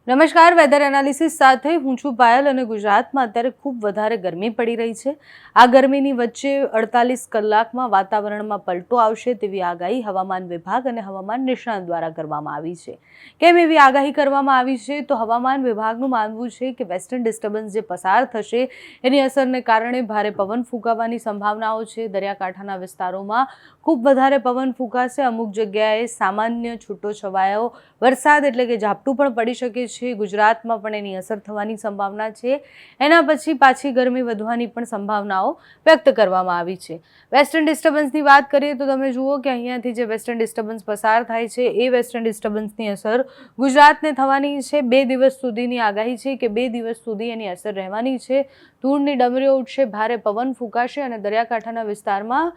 નમસ્કાર, weather analysis સાથે હું છું પાયલ અને ગુજરાતમાં અત્યારે ખૂબ વધારે ગરમી પડી રહી છે। આ ગરમીની વચ્ચે 48 કલાકમાં વાતાવરણમાં પલટો આવશે તેવી આગાહી હવામાન વિભાગ અને હવામાન નિષ્ણાત દ્વારા કરવામાં આવી છે। કેમ એવી આગાહી કરવામાં આવી છે તો હવામાન વિભાગનું માનવું છે કે વેસ્ટર્ન ડિસ્ટર્બન્સ જે પસાર થશે એની અસરને કારણે ભારે પવન ફૂંકાવાની સંભાવનાઓ છે। દરિયાકાંઠાના વિસ્તારોમાં ખૂબ વધારે પવન ફૂંકાશે। અમુક જગ્યાએ સામાન્ય છૂટોછવાયો વરસાદ એટલે કે ઝાપટું પણ પડી શકે છે। ગુજરાતમાં પણ એની અસર થવાની સંભાવના છે। એના પછી પાછી ગરમી વધવાની પણ સંભાવનાઓ વ્યક્ત કરવામાં આવી છે। વેસ્ટર્ન ડિસ્ટર્બન્સની વાત કરીએ તો તમે જુઓ કે અહીંયાથી જે વેસ્ટર્ન ડિસ્ટર્બન્સ પસાર થાય છે એ વેસ્ટર્ન ડિસ્ટર્બન્સની અસર ગુજરાતને થવાની છે। 2 દિવસ સુધીની આગાહી છે કે 2 દિવસ સુધી એની અસર રહેવાની છે। ધૂળની ડમરીઓ ઉઠશે, ભારે પવન ફૂંકાશે અને દરિયાકાંઠાના વિસ્તારમાં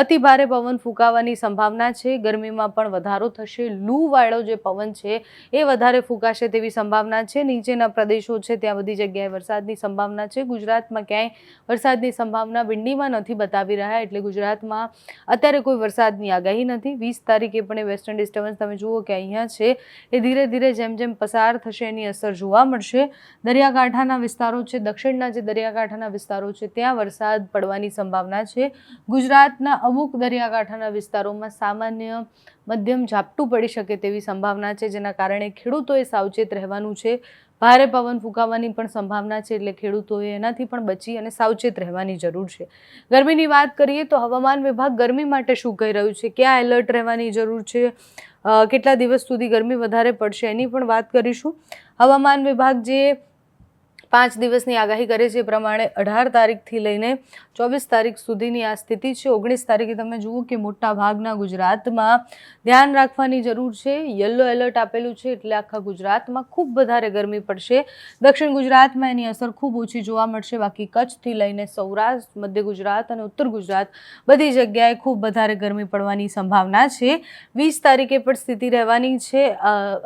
અતિ ભારે પવન ફૂંકાવાની સંભાવના છે। ગરમીમાં પણ વધારો થશે। લૂવાળો જે પવન છે એ વધારે ફૂંકાશે તેવી સંભાવના છે। નીચેના પ્રદેશો છે ત્યાં બધી જગ્યાએ વરસાદની સંભાવના છે। ગુજરાતમાં ક્યાંય વરસાદની સંભાવના વિંડીમાં નથી બતાવી રહ્યા, એટલે ગુજરાતમાં અત્યારે કોઈ વરસાદની આગાહી નથી। 20 તારીખે પણ એ વેસ્ટર્ન ડિસ્ટર્બન્સ તમે જુઓ કે અહીંયા છે એ ધીરે ધીરે જેમ જેમ પસાર થશે એની અસર જોવા મળશે। દરિયાકાંઠાના વિસ્તારો છે, દક્ષિણના જે દરિયાકાંઠાના વિસ્તારો છે ત્યાં વરસાદ પડવાની સંભાવના છે। ગુજરાતના અમુક દરિયાકાંઠાના વિસ્તારોમાં સામાન્ય મધ્યમ ઝાપટું પડી શકે તેવી સંભાવના છે, જેના કારણે ખેડૂતોએ સાવચેત રહેવાનું છે। ભારે પવન ફૂંકાવાની પણ સંભાવના છે, એટલે ખેડૂતોએ એનાથી પણ બચી અને સાવચેત રહેવાની જરૂર છે। ગરમીની વાત કરીએ તો હવામાન વિભાગ ગરમી માટે શું કહી રહ્યું છે, ક્યાં એલર્ટ રહેવાની જરૂર છે, કેટલા દિવસ સુધી ગરમી વધારે પડશે એની પણ વાત કરીશું। હવામાન વિભાગ જે 5 દિવસની આગાહી કરે છે એ પ્રમાણે 18 તારીખથી લઈને 24 તારીખ સુધીની આ સ્થિતિ છે। 19 તારીખે તમે જુઓ કે મોટા ભાગના ગુજરાતમાં ધ્યાન રાખવાની જરૂર છે। યલો એલર્ટ આપેલું છે, એટલે આખા ગુજરાતમાં ખૂબ વધારે ગરમી પડશે। દક્ષિણ ગુજરાતમાં એની અસર ખૂબ ઓછી જોવા મળશે, બાકી કચ્છથી લઈને સૌરાષ્ટ્ર, મધ્ય ગુજરાત અને ઉત્તર ગુજરાત બધી જગ્યાએ ખૂબ વધારે ગરમી પડવાની સંભાવના છે। 20 તારીખે પણ સ્થિતિ રહેવાની છે।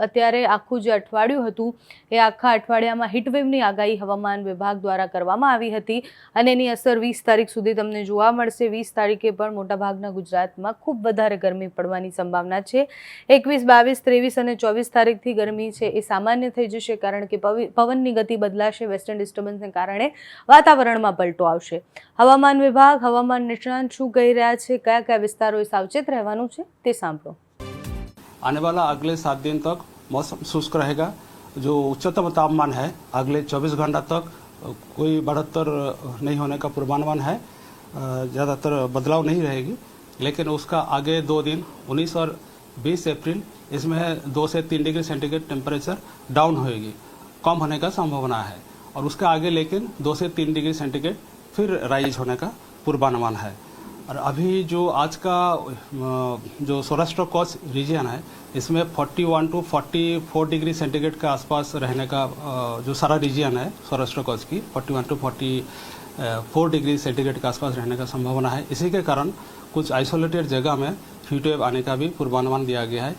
અત્યારે આખું જે અઠવાડિયું હતું એ આખા અઠવાડિયામાં હીટવેવની આગાહી હવામાન વિભાગ દ્વારા કરવામાં આવી હતી અને એની અસર 20 તારીખ સુધી તમને જોવા મળશે। 20 તારીખે પણ મોટાભાગના ગુજરાતમાં ખૂબ વધારે ગરમી પડવાની સંભાવના છે। 21, 22, 23 અને 24 તારીખથી ગરમી છે એ સામાન્ય થઈ જશે, કારણ કે પવનની ગતિ બદલાશે। વેસ્ટર્ન ડિસ્ટર્બન્સને કારણે વાતાવરણમાં પલટો આવશે। હવામાન વિભાગ, હવામાન નિષ્ણાંત શું કહી રહ્યા છે, કયા કયા વિસ્તારોએ સાવચેત રહેવાનું છે તે સાંભળો। आने वाला अगले 7 दिन तक मौसम शुष्क रहेगा। जो उच्चतम तापमान है अगले 24 घंटा तक कोई बढ़ोत्तर नहीं होने का पूर्वानुमान है। ज़्यादातर बदलाव नहीं रहेगी, लेकिन उसका आगे 2 दिन 19 और 20 अप्रैल इसमें 2 से 3 डिग्री सेंटीग्रेड टेम्परेचर डाउन होएगी, कम होने का संभावना है। और उसके आगे लेकिन 2 से 3 डिग्री सेंटीग्रेड फिर राइज होने का पूर्वानुमान है। और अभी जो आज का जो सौराष्ट्र कच्छ रीजन है इसमें 41 टू 44 डिग्री सेंटीग्रेड के आसपास रहने का जो सारा रीजन है सौराष्ट्र कच्छ की 41 टू 44 डिग्री सेंटीग्रेड के आसपास रहने का संभावना है। इसी के कारण कुछ आइसोलेटेड जगह में हीट वेव आने का भी पूर्वानुमान दिया गया है।